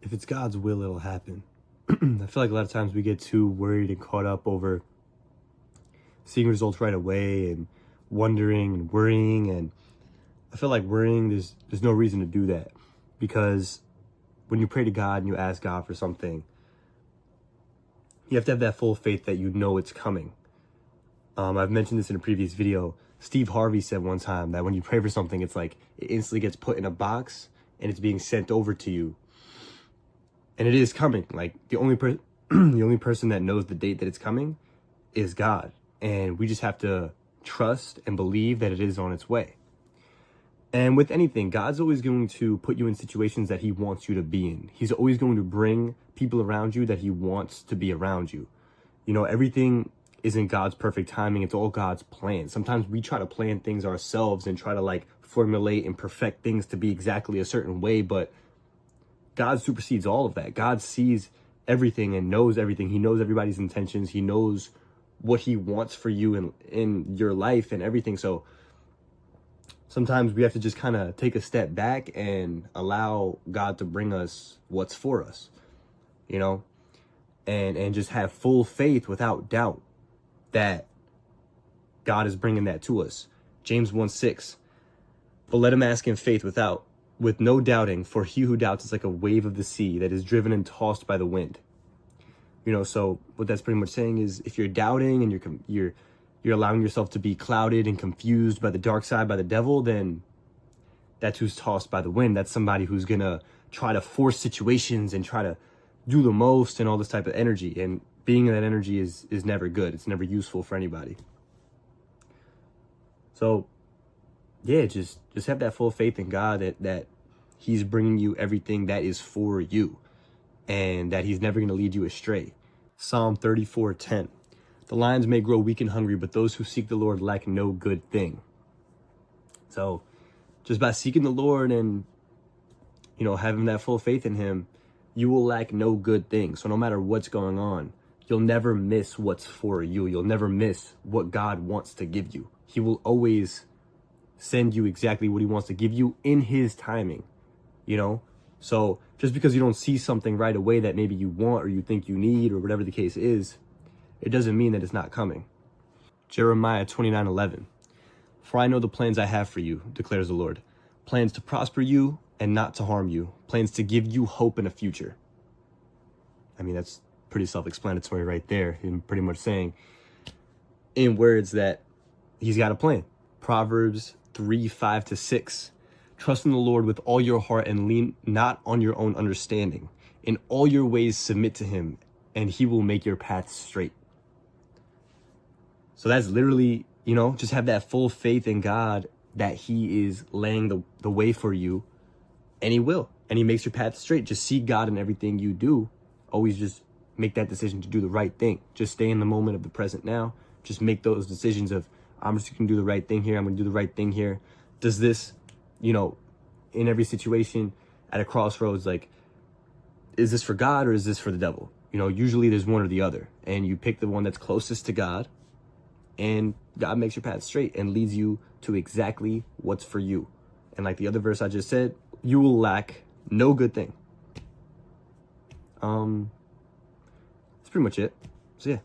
if it's God's will, it'll happen. I feel like a lot of times we get too worried and caught up over seeing results right away and wondering and worrying. And I feel like worrying, there's no reason to do that, because when you pray to God and you ask God for something, you have to have that full faith that you know it's coming. I've mentioned this in a previous video. Steve Harvey said one time that when you pray for something, it's like it instantly gets put in a box and it's being sent over to you. And it is coming. Like the only person that knows the date that it's coming is God. And we just have to trust and believe that it is on its way. And with anything, God's always going to put you in situations that he wants you to be in. He's always going to bring people around you that he wants to be around you. You know, everything isn't God's perfect timing. It's all God's plan. Sometimes we try to plan things ourselves and try to like formulate and perfect things to be exactly a certain way, but God supersedes all of that. God sees everything and knows everything. He knows everybody's intentions. He knows what he wants for you in your life and everything. So sometimes we have to just kind of take a step back and allow God to bring us what's for us, you know, and just have full faith without doubt that God is bringing that to us. James 1:6, but let him ask in faith with no doubting, for he who doubts is like a wave of the sea that is driven and tossed by the wind. You know, so what that's pretty much saying is if you're doubting and you're allowing yourself to be clouded and confused by the dark side, by the devil, then that's who's tossed by the wind. That's somebody who's gonna try to force situations and try to do the most and all this type of energy. And being in that energy is never good. It's never useful for anybody. So yeah, just have that full faith in God that he's bringing you everything that is for you and that he's never going to lead you astray. Psalm 34:10. The lions may grow weak and hungry, but those who seek the Lord lack no good thing. So just by seeking the Lord and, you know, having that full faith in him, you will lack no good thing. So no matter what's going on, you'll never miss what's for you. You'll never miss what God wants to give you. He will always send you exactly what he wants to give you in his timing, you know? So just because you don't see something right away that maybe you want or you think you need or whatever the case is, it doesn't mean that it's not coming. Jeremiah 29:11. For I know the plans I have for you, declares the Lord. Plans to prosper you and not to harm you. Plans to give you hope in a future. I mean, that's pretty self-explanatory right there. Him pretty much saying in words that he's got a plan. Proverbs 3:5-6. Trust in the Lord with all your heart and lean not on your own understanding. In all your ways submit to him, and he will make your path straight. So that's literally, you know, just have that full faith in God that he is laying the way for you, and he will. And he makes your path straight. Just see God in everything you do. Always just make that decision to do the right thing. Just stay in the moment of the present now. Just make those decisions of, I'm just going to do the right thing here. I'm going to do the right thing here. Does this, you know, in every situation at a crossroads, like, is this for God or is this for the devil? You know, usually there's one or the other. And you pick the one that's closest to God, and God makes your path straight and leads you to exactly what's for you. And like the other verse I just said, you will lack no good thing. That's pretty much it. So yeah.